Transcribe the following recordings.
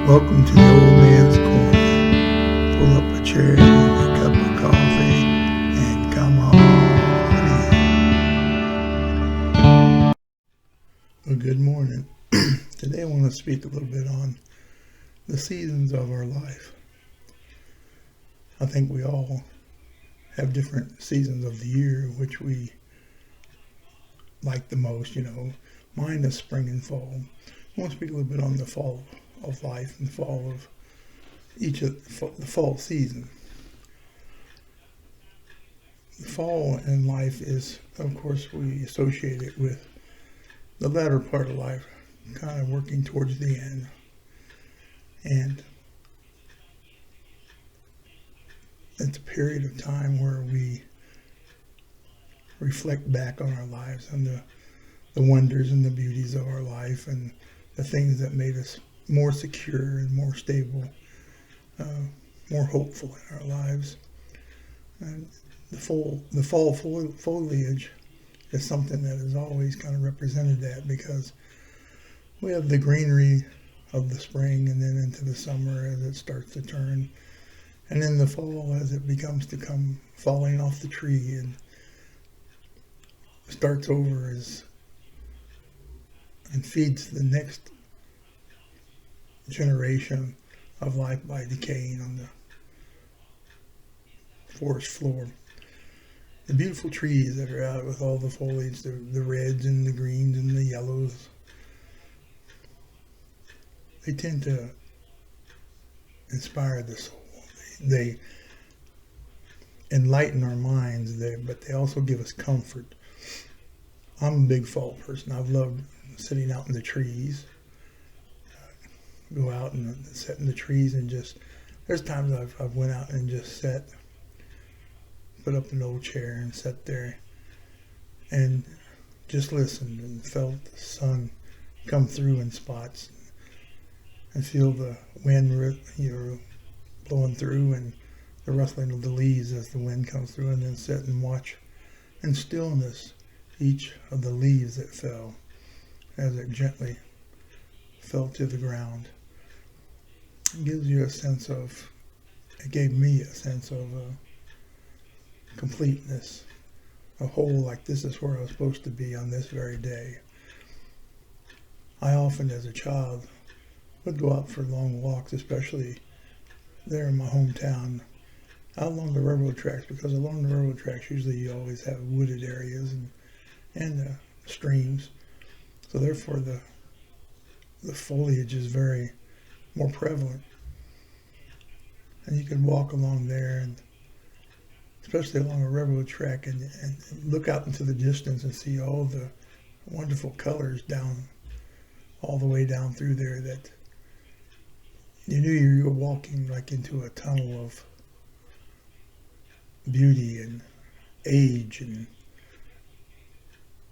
Welcome to the Old Man's Corner. Pull up a chair and a cup of coffee and come on in. Well, good morning. Today I want to speak a little bit on the seasons of our life. I think we all have different seasons of the year which we like the most, Mine is spring and fall. I want to speak a little bit on the fall of life and the fall of the fall season. The fall in life is, of course, we associate it with the latter part of life, kind of working towards the end. And it's a period of time where we reflect back on our lives and the wonders and the beauties of our life and the things that made us more secure and more stable, more hopeful in our lives. And the fall foliage is something that is always kind of represented that, because we have the greenery of the spring and then into the summer as it starts to turn, and in the fall as it becomes to come falling off the tree and starts over and feeds the next generation of life by decaying on the forest floor. The beautiful trees that are out with all the foliage, the reds and the greens and the yellows, they tend to inspire the soul. They enlighten our minds, but they also give us comfort. I'm a big fall person. I've loved sitting out in the trees, go out and sit in the trees and there's times I've went out and just sat, put up an old chair and sat there and just listened and felt the sun come through in spots and feel the wind blowing through and the rustling of the leaves as the wind comes through, and then sit and watch in stillness each of the leaves that fell as it gently fell to the ground. It gives you it gave me a sense of completeness, a whole, like this is where I was supposed to be on this very day. I often, as a child, would go out for long walks, especially there in my hometown, out along the railroad tracks, because along the railroad tracks usually you always have wooded areas and streams. So therefore the foliage is very more prevalent. And you can walk along there, and especially along a railroad track, and look out into the distance and see all the wonderful colors all the way down through there, that you knew you were walking like into a tunnel of beauty and age and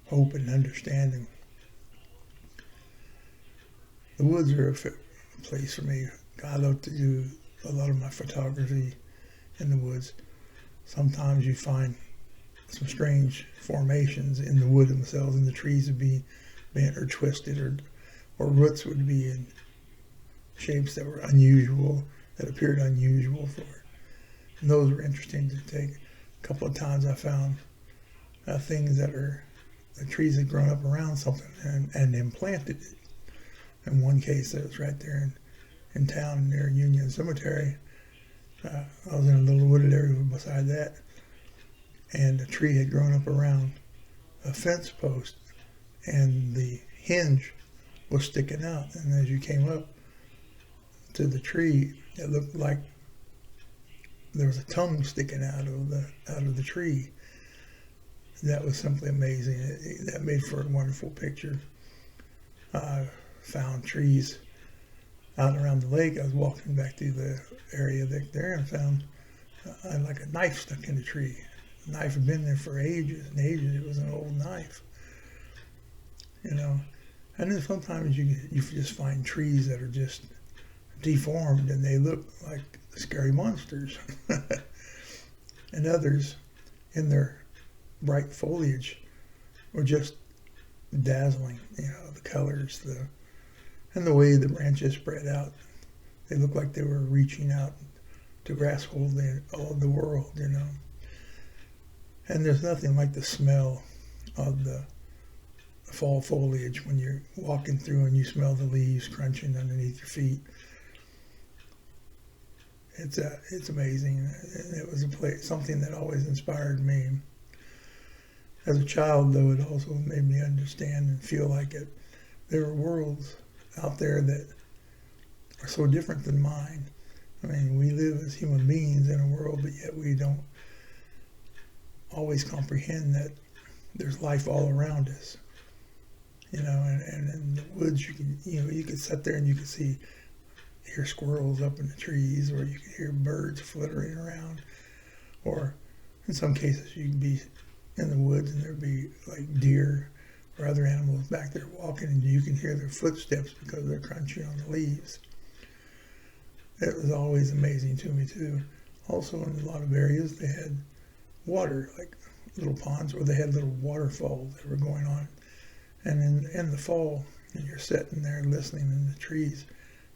hope and understanding. The woods are a place for me. I love to do a lot of my photography in the woods. Sometimes you find some strange formations in the wood themselves, and the trees would be bent or twisted, or roots would be in shapes that were unusual, that appeared unusual for it. And those were interesting to take. A couple of times I found things that the trees had grown up around something and implanted it. In one case, it was right there in town near Union Cemetery. I was in a little wooded area beside that, and a tree had grown up around a fence post, and the hinge was sticking out. And as you came up to the tree, it looked like there was a tongue sticking out of the tree. That was simply amazing. That made for a wonderful picture. I found trees out around the lake. I was walking back through the area there and found like a knife stuck in the tree. The knife had been there for ages and ages. It was an old knife, And then sometimes you just find trees that are just deformed and they look like scary monsters. And others, in their bright foliage, were just dazzling. The colors, and the way the branches spread out. They looked like they were reaching out to grasp hold of the world, you know. And there's nothing like the smell of the fall foliage when you're walking through and you smell the leaves crunching underneath your feet. It's amazing. It was something that always inspired me. As a child, though, it also made me understand and feel like there are worlds out there that are so different than mine. I mean, we live as human beings in a world, but yet we don't always comprehend that there's life all around us. You know, and in the woods, you could sit there and you could hear squirrels up in the trees, or you could hear birds fluttering around, or in some cases you could be in the woods and there'd be like deer or other animals back there walking, and you can hear their footsteps because they're crunching on the leaves. It was always amazing to me too. Also, in a lot of areas they had water, like little ponds, or they had little waterfalls that were going on. And in the fall, and you're sitting there listening in the trees,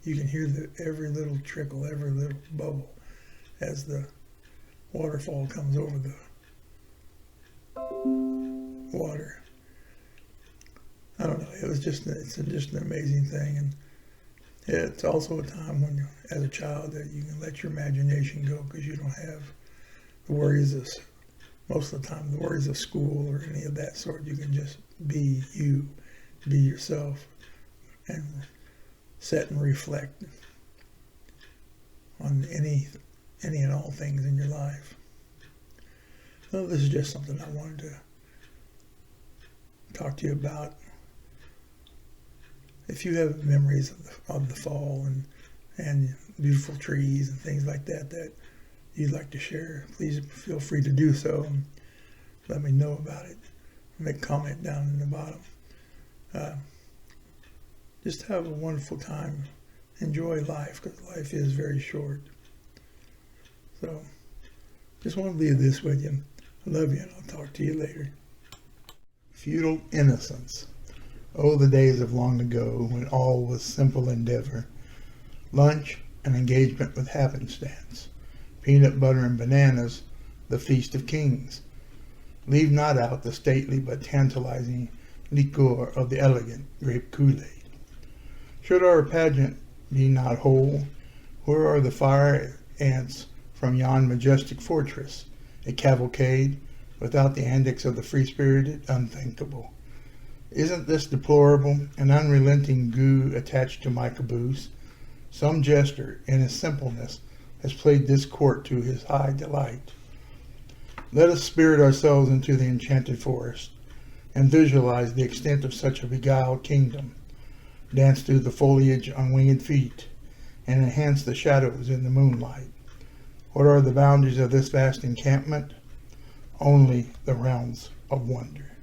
you can hear every little trickle, every little bubble as the waterfall comes over the water. I don't know. It's just an amazing thing, and it's also a time when you, as a child, that you can let your imagination go because you don't have the worries of, most of the time, the worries of school or any of that sort. You can just be you, be yourself, and sit and reflect on any and all things in your life. So this is just something I wanted to talk to you about. If you have memories of the fall and beautiful trees and things like that you'd like to share, please feel free to do so and let me know about it. Make a comment down in the bottom. Just have a wonderful time. Enjoy life, because life is very short. So, just want to leave this with you. I love you, and I'll talk to you later. Feudal innocence. Oh, the days of long ago, when all was simple endeavor. Lunch, an engagement with happenstance. Peanut butter and bananas, the feast of kings. Leave not out the stately but tantalizing liquor of the elegant grape Kool-Aid. Should our pageant be not whole, where are the fire ants from yon majestic fortress, a cavalcade, without the antics of the free-spirited unthinkable? Isn't this deplorable, an unrelenting goo attached to my caboose? Some jester, in his simpleness, has played this court to his high delight. Let us spirit ourselves into the enchanted forest, and visualize the extent of such a beguiled kingdom. Dance through the foliage on winged feet, and enhance the shadows in the moonlight. What are the boundaries of this vast encampment? Only the realms of wonder.